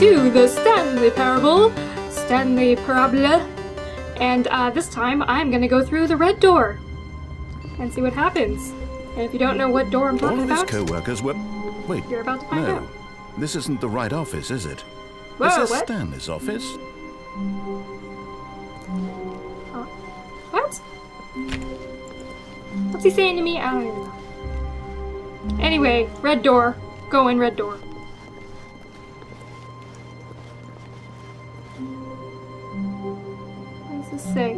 to the Stanley Parable, Stanley Parable, and this time I'm gonna go through the red door and see what happens. And if you don't know what door I'm talking about, all of his co-workers were... Wait, you're about to find out. This isn't the right office, is it? Whoa, is this what? Stanley's office? What? What's he saying to me? I don't even know. Anyway, red door. Go in, red door. What does this say?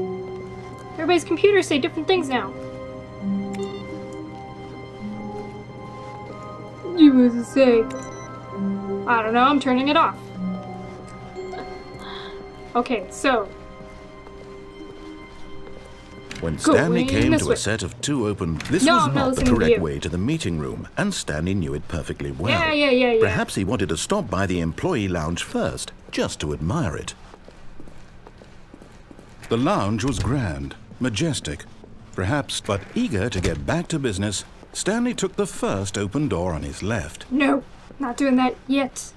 Everybody's computers say different things now. What does it say? I don't know, I'm turning it off. Okay, so... When Stanley came to a set of two open... This was not the correct way to the meeting room, and Stanley knew it perfectly well. Yeah. Perhaps he wanted to stop by the employee lounge first, just to admire it. The lounge was grand, majestic, perhaps, but eager to get back to business, Stanley took the first open door on his left. No, not doing that yet.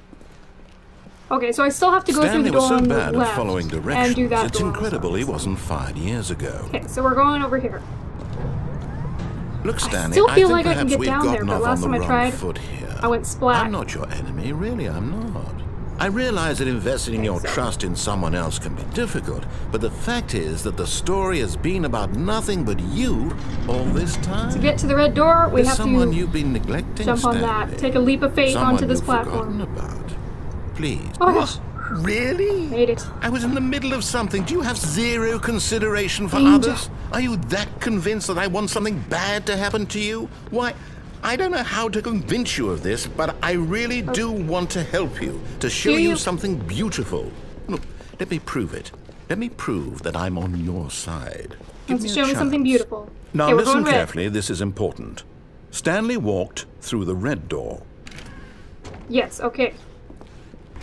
Okay, so I still have to go through the door on the left. Stanley was so bad at following directions, and do that it's incredible he wasn't fired years ago. Okay, so we're going over here. Look, Stanley, I still feel like I perhaps can get down there, but last time I tried, I went splat. I'm not your enemy, really, I'm not. I realize that investing your trust in someone else can be difficult, but the fact is that the story has been about nothing but you all this time. To get to the red door, we have to someone you've been neglecting, jump on Stanley. that, take a leap of faith onto this platform. About. Please. Oh gosh. Really? Made it. I was in the middle of something. Do you have zero consideration for others? Are you that convinced that I want something bad to happen to you? Why, I don't know how to convince you of this, but I really do want to help you, to show you something beautiful. Look, let me prove it. Let me prove that I'm on your side. Give me a show me something beautiful. Now listen carefully, this is important. Stanley walked through the red door. Yes, okay.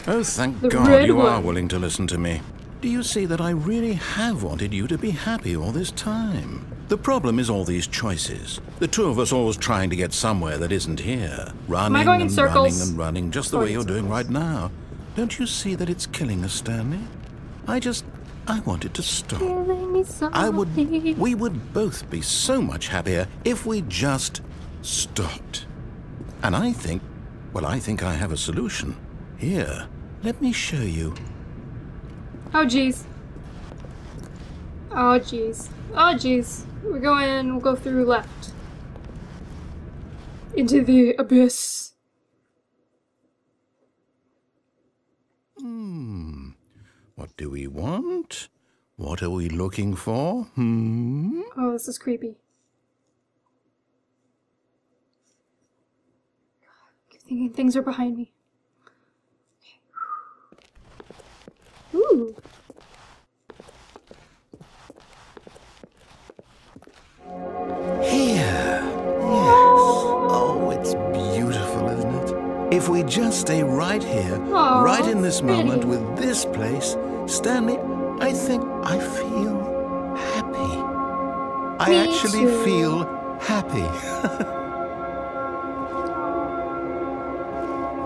Oh, thank God you are willing to listen to me. Do you see that I really have wanted you to be happy all this time? The problem is all these choices. The two of us always trying to get somewhere that isn't here. Running and running and running, just the way you're doing right now. Don't you see that it's killing us, Stanley? I wanted to stop. We would both be so much happier if we just stopped. And I think I have a solution. Here, let me show you. Oh, jeez. Oh, jeez. Oh, jeez. We'll go through left. Into the abyss. What do we want? What are we looking for? Oh, this is creepy. I keep thinking things are behind me. Ooh. Here. Yes. Oh, it's beautiful, isn't it? If we just stay right here, right in this moment with this place, Stanley, I think I feel happy. I actually feel happy.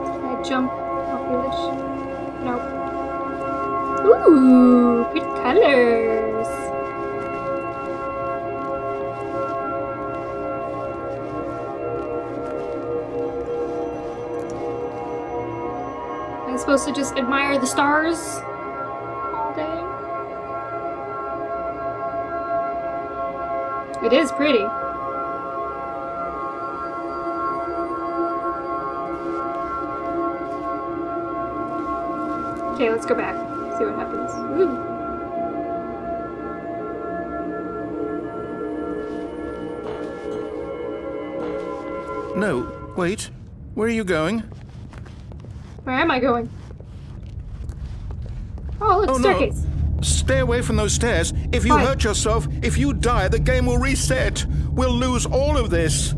Can I jump off the ledge? Nope. Ooh, pretty colors. Am I supposed to just admire the stars all day? It is pretty. Okay, let's go back. See what happens. Ooh. No, wait. Where are you going? Where am I going? Oh, look, staircase. No. Stay away from those stairs. If you hurt yourself, if you die, the game will reset. We'll lose all of this.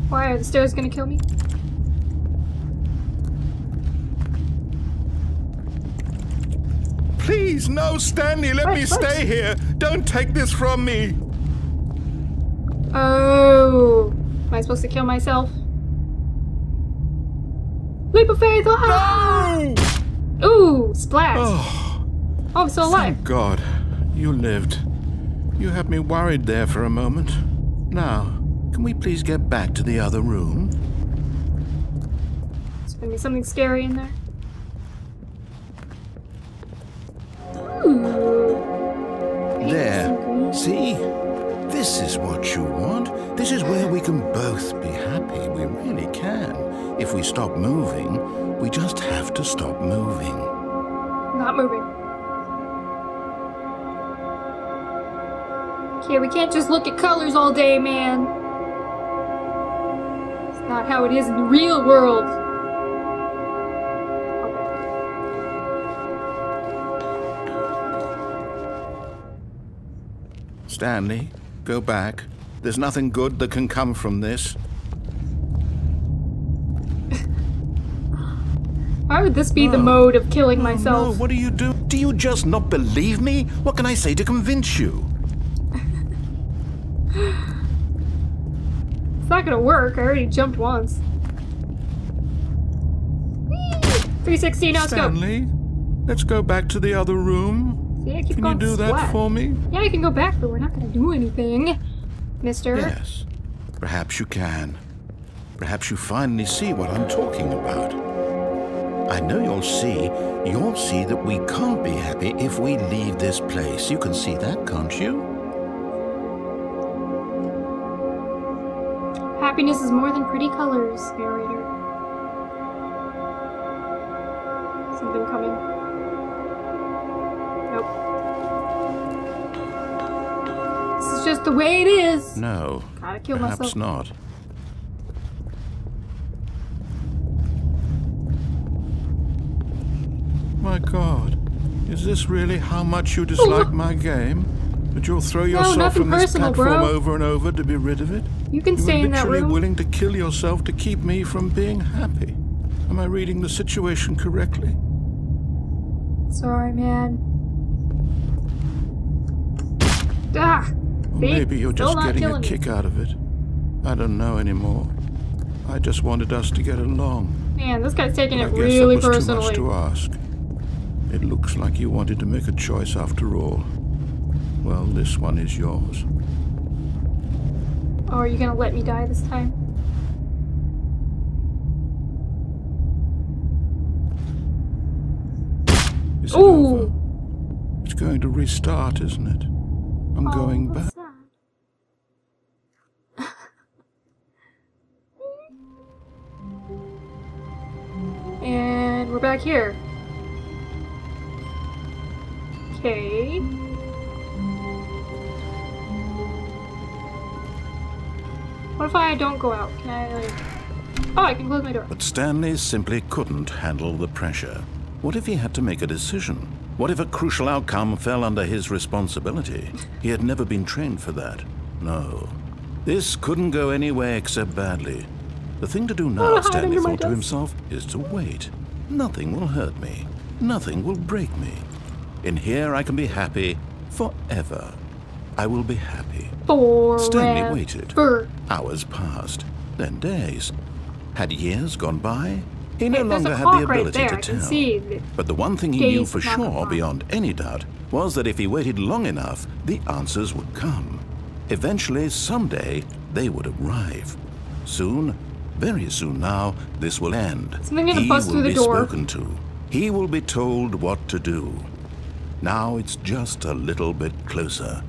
Why are the stairs gonna kill me? Please, no, Stanley, let me stay here. Don't take this from me. Oh. Am I supposed to kill myself? Leap of faith! Ah! No! Ooh, splat. Oh, I'm still alive. thank God. You lived. You had me worried there for a moment. Now, can we please get back to the other room? There's gonna be something scary in there. Ooh. There. See? This is what you want. This is where we can both be happy. We really can. If we stop moving, we just have to stop moving. Not moving. Okay, we can't just look at colors all day, man. It's not how it is in the real world. Stanley, go back. There's nothing good that can come from this. Why would this be the mode of killing myself? No, what do you do? Do you just not believe me? What can I say to convince you? It's not gonna work. I already jumped once. Whee! 360 now scope. Stanley, let's go back to the other room. See, I keep Can you going do splat. that for me? Yeah, I can go back, but we're not gonna do anything, mister. Yes, perhaps you can. Perhaps you finally see what I'm talking about. I know you'll see that we can't be happy if we leave this place. You can see that, can't you? Happiness is more than pretty colors, narrator. Something coming. Nope. This is just the way it is. No, Gotta kill perhaps myself. not. My God, is this really how much you dislike my game? That you'll throw yourself nothing from this personal, platform bro. over and over to be rid of it? You can stay in that You're literally room. willing to kill yourself to keep me from being happy. Am I reading the situation correctly? Sorry, man. Ah! Or See? maybe you're Still just not getting a killing me. kick out of it. I don't know anymore. I just wanted us to get along. Man, this guy's taking But it I guess really that was too personally. much to ask. It looks like you wanted to make a choice after all. Well, this one is yours. Oh, are you gonna let me die this time? Is it Ooh! over? It's going to restart, isn't it? I'm going back. What's that? And we're back here. Okay. What if I don't go out? Can I, like... Oh, I can close my door. But Stanley simply couldn't handle the pressure. What if he had to make a decision? What if a crucial outcome fell under his responsibility? He had never been trained for that. No. This couldn't go any way except badly. The thing to do now, Stanley thought to himself, is to wait. Nothing will hurt me. Nothing will break me. In here I can be happy forever. I will be happy. Forever. Stanley waited. Hours passed, then days. Had years gone by? He no longer had the ability to tell. But the one thing he knew for sure, beyond any doubt, was that if he waited long enough, the answers would come. Eventually, someday, they would arrive. Soon, very soon now, this will end. He will be spoken to. He will be told what to do. Now it's just a little bit closer.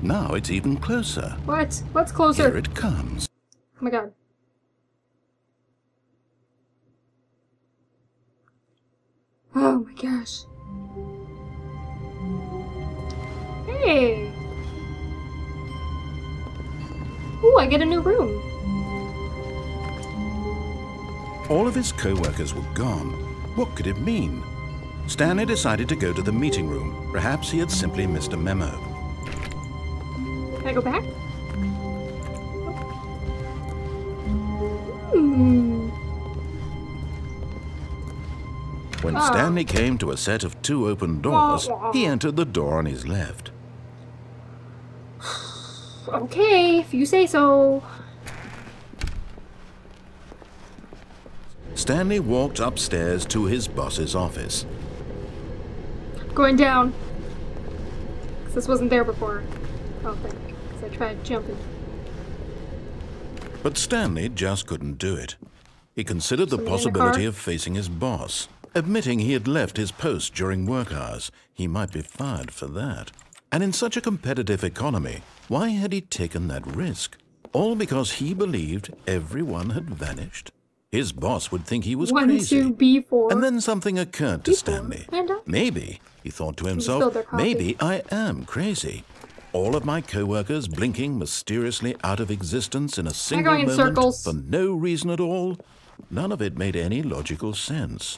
Now it's even closer. What? What's closer? Here it comes. Oh my god. Oh my gosh. Hey! Ooh, I get a new room. All of his co-workers were gone. What could it mean? Stanley decided to go to the meeting room. Perhaps he had simply missed a memo. Can I go back? Hmm. When Stanley came to a set of 2 open doors, he entered the door on his left. Okay, if you say so. Stanley walked upstairs to his boss's office. Going down. 'Cause this wasn't there before. I don't think. Because I tried jumping. But Stanley just couldn't do it. He considered the possibility of facing his boss. Admitting he had left his post during work hours, he might be fired for that. And in such a competitive economy, why had he taken that risk? All because he believed everyone had vanished? His boss would think he was crazy. 1, 2, B4. And then something occurred to Stanley. Maybe, he thought to himself, maybe I am crazy. All of my co-workers blinking mysteriously out of existence in a single moment for no reason at all. None of it made any logical sense.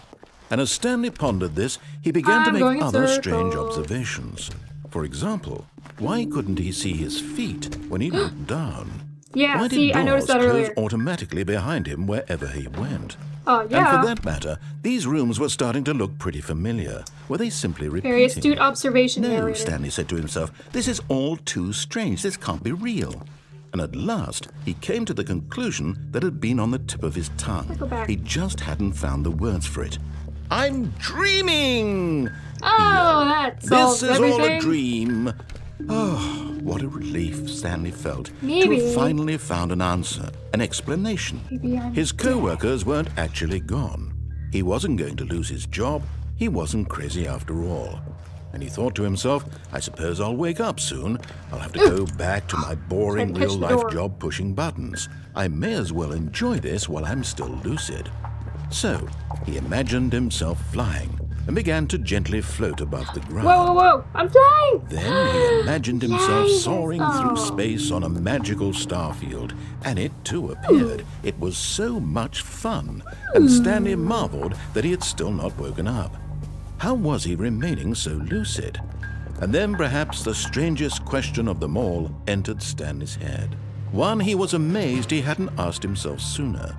And as Stanley pondered this, he began to make other strange observations. For example, why couldn't he see his feet when he looked down? Yeah, see, I noticed that earlier. Why did doors close automatically behind him wherever he went? Oh, yeah. And for that matter, these rooms were starting to look pretty familiar. Were they simply repeating? Very astute observation, No, narrator. Stanley said to himself, this is all too strange. This can't be real. And at last, he came to the conclusion that had been on the tip of his tongue. He just hadn't found the words for it. I'm dreaming! Oh, that solves everything. This is all a dream. Oh, what a relief Stanley felt to have finally found an answer, an explanation. His co-workers weren't actually gone. He wasn't going to lose his job. He wasn't crazy after all. And he thought to himself, I suppose I'll wake up soon. I'll have to go back to my boring real-life job pushing buttons. I may as well enjoy this while I'm still lucid. So, he imagined himself flying and began to gently float above the ground. Whoa, whoa, whoa! I'm flying! Then he imagined himself soaring through space on a magical star field, and it too appeared. It was so much fun, and Stanley marveled that he had still not woken up. How was he remaining so lucid? And then perhaps the strangest question of them all entered Stanley's head. One he was amazed he hadn't asked himself sooner.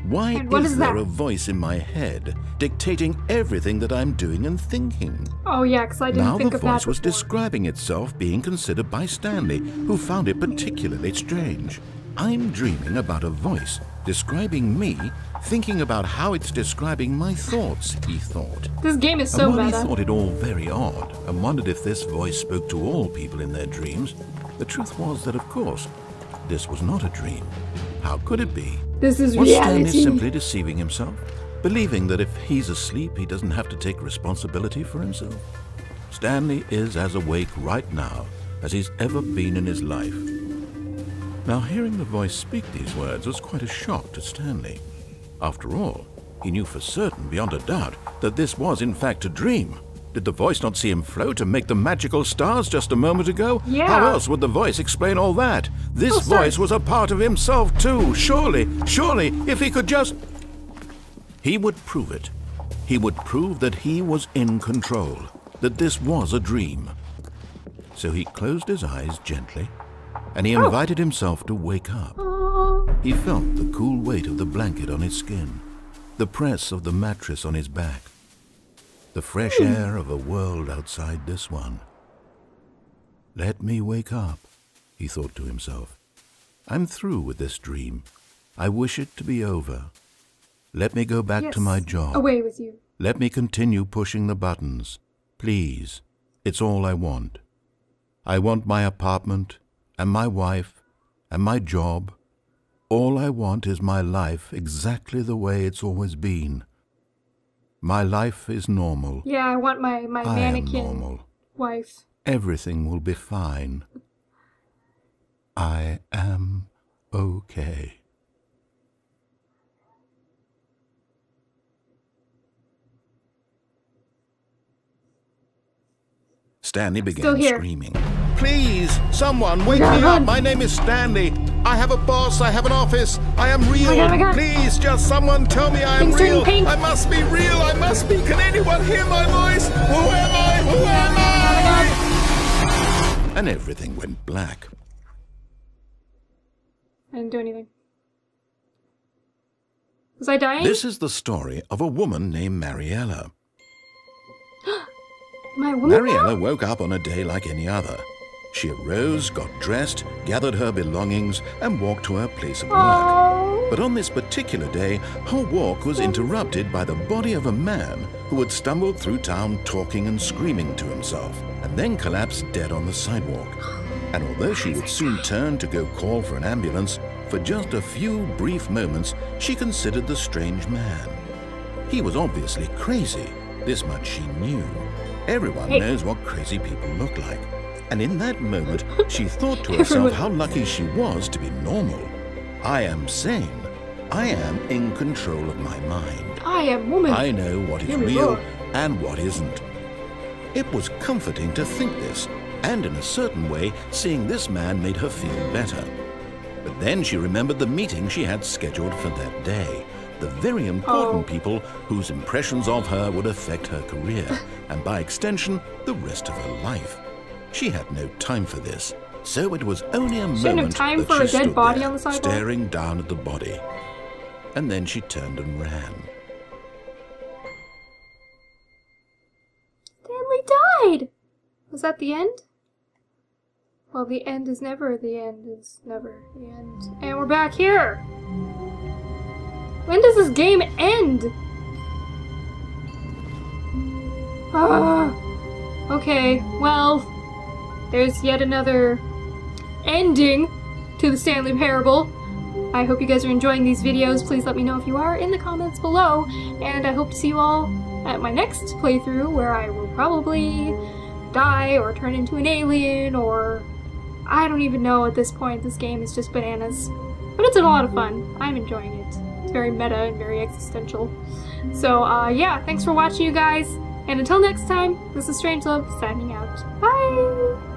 Why is there a voice in my head dictating everything that I'm doing and thinking? Oh yeah, because I didn't think of that Now the voice was describing itself being considered by Stanley, who found it particularly strange. I'm dreaming about a voice describing me, thinking about how it's describing my thoughts, he thought. This game is so meta. He thought it all very odd and wondered if this voice spoke to all people in their dreams. The truth was that, of course, this was not a dream. How could it be? This is reality. reality. Stanley simply deceiving himself? Believing that if he's asleep, he doesn't have to take responsibility for himself? Stanley is as awake right now as he's ever been in his life. Now, hearing the voice speak these words was quite a shock to Stanley. After all, he knew for certain, beyond a doubt, that this was in fact a dream. Did the voice not see him float and make the magical stars just a moment ago? Yeah. How else would the voice explain all that? This voice was a part of himself too. Surely, if he could just... He would prove it. He would prove that he was in control, that this was a dream. So he closed his eyes gently, and he invited himself to wake up. He felt the cool weight of the blanket on his skin, the press of the mattress on his back, the fresh air of a world outside this one. Let me wake up, he thought to himself. I'm through with this dream. I wish it to be over. Let me go back to my job. Away with you. Let me continue pushing the buttons. Please, it's all I want. I want my apartment, and my wife, and my job. All I want is my life exactly the way it's always been. My life is normal. Yeah, I want my mannequin normal. Wife. Everything will be fine. I am okay. Stanley began screaming. Please, someone, wake me up. My name is Stanley. I have a boss. I have an office. I am real. Oh my God. Please, just someone tell me I am real. I must be real. I must be. Can anyone hear my voice? Who am I? Who am I? And everything went black. I didn't do anything. Was I dying? This is the story of a woman named Mariella. Mariella woke up on a day like any other. She arose, got dressed, gathered her belongings, and walked to her place of work. But on this particular day, her walk was interrupted by the body of a man who had stumbled through town talking and screaming to himself, and then collapsed dead on the sidewalk. And although she would soon turn to go call for an ambulance, for just a few brief moments, she considered the strange man. He was obviously crazy. This much she knew. Everyone knows what crazy people look like. And in that moment, she thought to herself how lucky she was to be normal. I am sane. I am in control of my mind. I am woman. I know what is real and what isn't. It was comforting to think this, and in a certain way, seeing this man made her feel better. But then she remembered the meeting she had scheduled for that day. The very important people whose impressions of her would affect her career, and by extension, the rest of her life. She had no time for this, so it was only a moment that she stood there, staring down at the body. And then she turned and ran. Stanley died! Was that the end? Well, the end is never the end is never the end. And we're back here! When does this game end? Okay, well, there's yet another ending to the Stanley Parable. I hope you guys are enjoying these videos. Please let me know if you are in the comments below. And I hope to see you all at my next playthrough, where I will probably die or turn into an alien, or I don't even know at this point. This game is just bananas. But it's a lot of fun. I'm enjoying it. It's very meta and very existential. So yeah, thanks for watching, you guys. And until next time, this is StrangeLuv signing out. Bye!